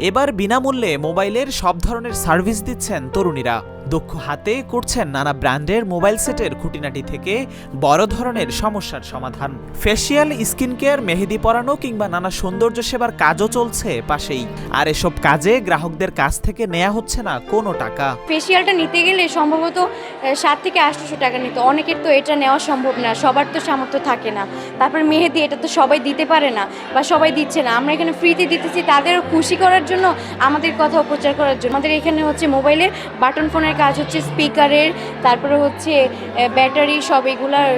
এবার বিনামূল্যে মোবাইলের সব ধরনের সার্ভিস দিচ্ছেন তরুণীরা। দক্ষ হাতে করছেন নানা ব্র্যান্ডের মোবাইল সেটের খুঁটিনাটি থেকে বড় ধরনের সমস্যার সমাধান। ফেসিয়াল, স্কিন কেয়ার, মেহেদি পরানো কিংবা নানা সৌন্দর্য সেবার কাজও চলছে পাশেই। আর এসব কাজে গ্রাহকদের কাছ থেকে নেওয়া হচ্ছে না কোনো টাকা। ফেসিয়ালটা নিতে গেলে সম্ভবত 700 থেকে 800 টাকা নিত। অনেকের তো এটা নেওয়া সম্ভব না, সবার তো সামর্থ্য থাকে না। তারপর মেহেদি, এটা তো সবাই দিতে পারে না বা সবাই দিচ্ছে না। আমরা এখানে ফ্রিতে দিতেছি তাদেরও খুশি করার জন্য, আমাদের কথা প্রচার করার জন্য। আমাদের এখানে হচ্ছে মোবাইলের বাটন ফোনের কাজ হচ্ছে, স্পিকারের, তারপরে হচ্ছে ব্যাটারি, সব এগুলার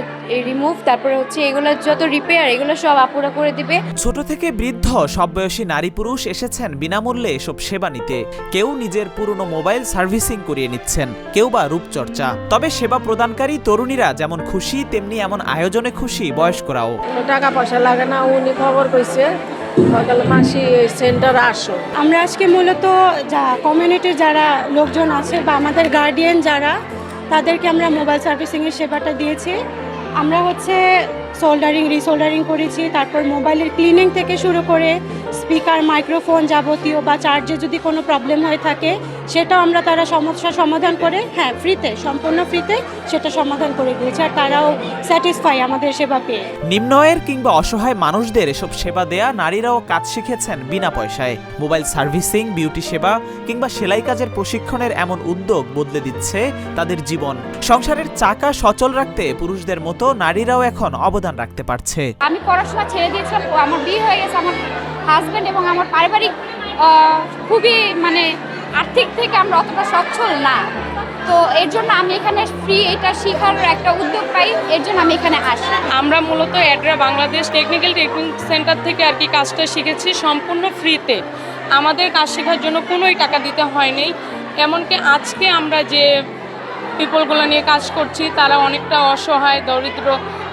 রিমুভ, তারপরে হচ্ছে এগুলোর যত রিপেয়ার, এগুলো সব আপুরা করে দিবে। ছোট থেকে বৃদ্ধ সব বয়সী নারী পুরুষ এসেছেন বিনামূল্যে এসব সেবা নিতে। কেউ নিজের পুরনো মোবাইল সার্ভিসিং করিয়ে নিচ্ছেন, কেউ বা রূপচর্চা। তবে সেবা প্রদানকারী তরুণীরা যেমন খুশি, তেমনি এমন আয়োজনে খুশি বয়স্করাও। টাকা পয়সা লাগে না, উনি খবর কইছে মাসি সেন্টার আসো। আমরা আজকে মূলত কমিউনিটির যারা লোকজন আছে বা আমাদের গার্ডিয়ান যারা, তাদেরকে আমরা মোবাইল সার্ভিসিংয়ের সেবাটা দিয়েছি। আমরা হচ্ছে সোল্ডারিং, রিসোল্ডারিং করেছি, তারপর মোবাইলের ক্লিনিং থেকে শুরু করে স্পিকার, মাইক্রোফোন যাবতীয় বা চার্জে যদি কোনো প্রবলেম হয়ে থাকে সেটাও আমরা তারা সমস্যা সমাধান করে, ফ্রিতে, সম্পূর্ণ ফ্রিতে সেটা সমাধান করে দিয়েছি। আর তারাও স্যাটিসফাই আমাদের সেবা পেয়ে। নিম্ন আয়ের কিংবা অসহায় মানুষদের এসব সেবা দেয়া নারীরাও কাজ শিখেছেন বিনা পয়সায়। মোবাইল সার্ভিসিং, বিউটি সেবা কিংবা সেলাই কাজের প্রশিক্ষণের এমন উদ্যোগ বদলে দিচ্ছে তাদের জীবন। সংসারের চাকা সচল রাখতে পুরুষদের মতো নারীরাও এখন অবদান রাখতে পারছে। আমি পড়াশোনা ছেড়ে দিয়েছিলাম, আমার বিয়ে হয়ে গেছে। আমার হাজব্যান্ড এবং আমার পারিবারিক খুবই আর্থিক থেকে আমরা অতটা সচ্ছল না। তো এর জন্য আমি এখানে ফ্রি এটা শেখার একটা উদ্যোগ পাই, এর জন্য আমি এখানে আসি। আমরা মূলত অ্যাড্রা বাংলাদেশ টেকনিক্যাল ট্রেনিং সেন্টার থেকে আর কি কাজটা শিখেছি সম্পূর্ণ ফ্রিতে। আমাদের কাজ শেখার জন্য কোনোই টাকা দিতে হয়নি। এমনকি আজকে আমরা যে পিপলগুলো নিয়ে কাজ করছি তারা অনেকটা অসহায়, দরিদ্র।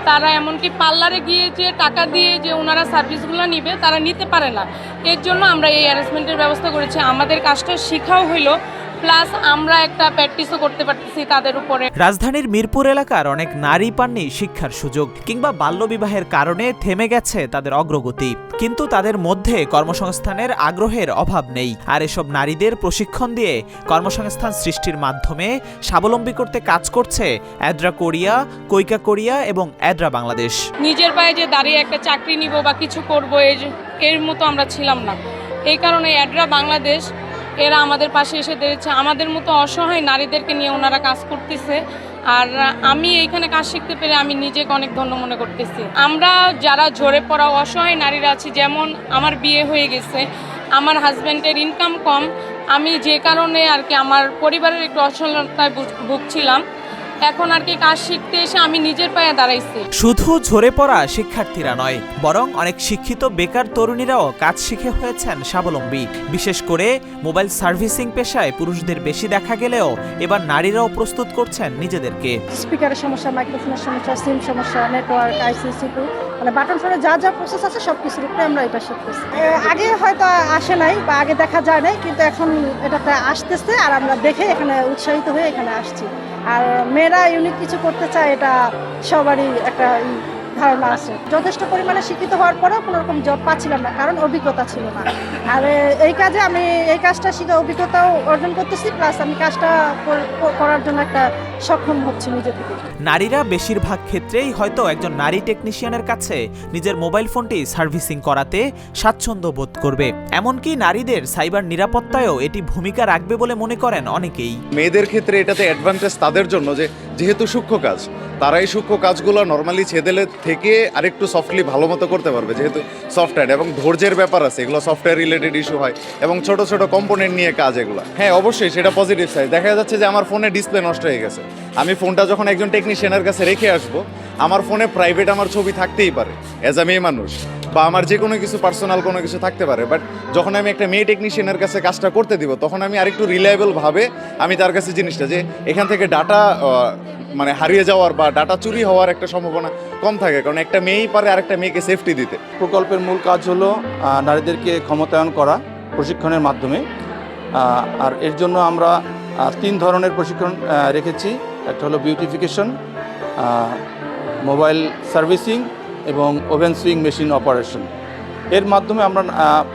তারা এমনকি পার্লারে গিয়ে যে টাকা দিয়ে যে ওনারা সার্ভিসগুলো নিবে তারা নিতে পারে না। এর জন্য আমরা এই অ্যারেঞ্জমেন্টের ব্যবস্থা করেছি। আমাদের কাজটা শেখাও হইলো, প্লাস আমরা একটা প্র্যাকটিসও করতে পারতেছি তাদের উপরে। রাজধানীর মিরপুর এলাকার অনেক নারী পাননি শিক্ষার সুযোগ কিংবা বাল্যবিবাহের কারণে থেমে গেছে তাদের অগ্রগতি। কিন্তু তাদের মধ্যে কর্মসংস্থানের আগ্রহের অভাব নেই। আর এসব নারীদের প্রশিক্ষণ দিয়ে কর্মসংস্থান সৃষ্টির মাধ্যমে স্বাবলম্বী করতে কাজ করছে অ্যাড্রা কোরিয়া, কৈকা কোরিয়া এবং অ্যাড্রা বাংলাদেশ। নিজের পায়ে যে দাঁড়িয়ে একটা চাকরি নিব বা কিছু করব এর মতো আমরা ছিলাম না। এই কারণে অ্যাড্রা বাংলাদেশ এরা আমাদের পাশে এসে দাঁড়িয়েছে। আমাদের মতো অসহায় নারীদেরকে নিয়ে ওনারা কাজ করতেছে। আর আমি এইখানে কাজ শিখতে পেরে আমি নিজেকে অনেক ধন্য মনে করতেছি। আমরা যারা ঝরে পড়া অসহায় নারীরা আছি, যেমন আমার বিয়ে হয়ে গেছে, আমার হাজব্যান্ডের ইনকাম কম, আমি যে কারণে আর কি আমার পরিবারের একটু অসচ্ছলতায় ভুগছিলাম, এখন আর কি কাজ শিখতে এসে আমি নিজের পায়ে দাঁড়াইছি। শুধু ঝরে পড়া শিক্ষার্থীরা নয়, বরং অনেক শিক্ষিত বেকার তরুণীরাও কাজ শিখে হয়েছেন স্বাবলম্বী। বিশেষ করে মোবাইল সার্ভিসিং পেশায় পুরুষদের বেশি দেখা গেলেও এবার নারীরাও প্রস্তুত করছেন নিজেদেরকে। স্পিকারের সমস্যা, মাইক্রোফোনের সমস্যা, সিম সমস্যা, নেটওয়ার্ক, আইসিসি, বাটন ফোনে যা যা প্রসেস আছে সব কিছুর উপরে আমরা এটা শিখতেছি। আগে হয়তো আসে নাই বা আগে দেখা যায় নাই, কিন্তু এখন এটাতে আসতেছে আর আমরা দেখে এখানে উৎসাহিত হয়ে এখানে আসছি। আর মেয়েরা ইউনিক কিছু করতে চায়, এটা সবারই একটা ধারণা আছে। যথেষ্ট পরিমাণে শিক্ষিত হওয়ার পরেও কোনো রকম জব পাচ্ছিলাম না, কারণ অভিজ্ঞতা ছিল না। আর এই কাজে আমি এই কাজটা শিখে অভিজ্ঞতাও অর্জন করতেছি, প্লাস আমি কাজটা করার জন্য একটা সক্ষম হচ্ছি নিজে থেকে। নারীরা বেশিরভাগ ক্ষেত্রেই হয়তো একজন নারী টেকনিশিয়ানের কাছে নিজের মোবাইল ফোনটি সার্ভিসিং করাতে স্বাচ্ছন্দ্য বোধ করবে। এমনকি নারীদের সাইবার নিরাপত্তায়ও এটি ভূমিকা রাখবে বলে মনে করেন অনেকেই। মেয়েদের ক্ষেত্রে এটাতে অ্যাডভান্টেজ তাদের জন্য যে যেহেতু সূক্ষ্ম কাজ, তারা এই সূক্ষ্ম কাজগুলো নর্মালি ছেলেদের থেকে আরেকটু সফটলি ভালো মতো করতে পারবে, যেহেতু সফটওয়্যার এবং ধৈর্যের ব্যাপার আছে, এগুলো সফটওয়্যার রিলেটেড ইস্যু হয় এবং ছোট ছোট কম্পোনেন্ট নিয়ে কাজ এগুলো। হ্যাঁ, অবশ্যই সেটা পজিটিভ সাইড। দেখা যাচ্ছে যে আমার ফোনে ডিসপ্লে নষ্ট হয়ে গেছে, আমি ফোনটা যখন একজন টেকনিশিয়ানের কাছে রেখে আসবো, আমার ফোনে প্রাইভেট আমার ছবি থাকতেই পারে অ্যাজ আ মেয়ে মানুষ, বা আমার যে কোনো কিছু পার্সোনাল কোনো কিছু থাকতে পারে। বাট যখন আমি একটা মেয়ে টেকনিশিয়ানের কাছে কাজটা করতে দিব, তখন আমি আরেকটু রিলায়েবলভাবে আমি তার কাছে জিনিসটা, যে এখান থেকে ডাটা হারিয়ে যাওয়ার বা ডাটা চুরি হওয়ার একটা সম্ভাবনা কম থাকে, কারণ একটা মেয়েই পারে আরেকটা মেয়েকে সেফটি দিতে। প্রকল্পের মূল কাজ হলো নারীদেরকে ক্ষমতায়ন করা প্রশিক্ষণের মাধ্যমে। আর এর জন্য আমরা 3 ধরনের প্রশিক্ষণ রেখেছি। একটা হলো বিউটিফিকেশন, মোবাইল সার্ভিসিং এবং ওভেন সুইং মেশিন অপারেশন। এর মাধ্যমে আমরা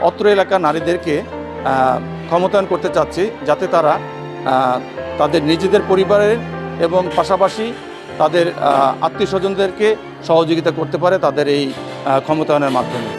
অত্র এলাকার নারীদেরকে ক্ষমতায়ন করতে চাচ্ছি, যাতে তারা তাদের নিজেদের পরিবারের এবং পাশাপাশি তাদের আত্মীয় স্বজনদেরকে সহযোগিতা করতে পারে তাদের এই ক্ষমতায়নের মাধ্যমে।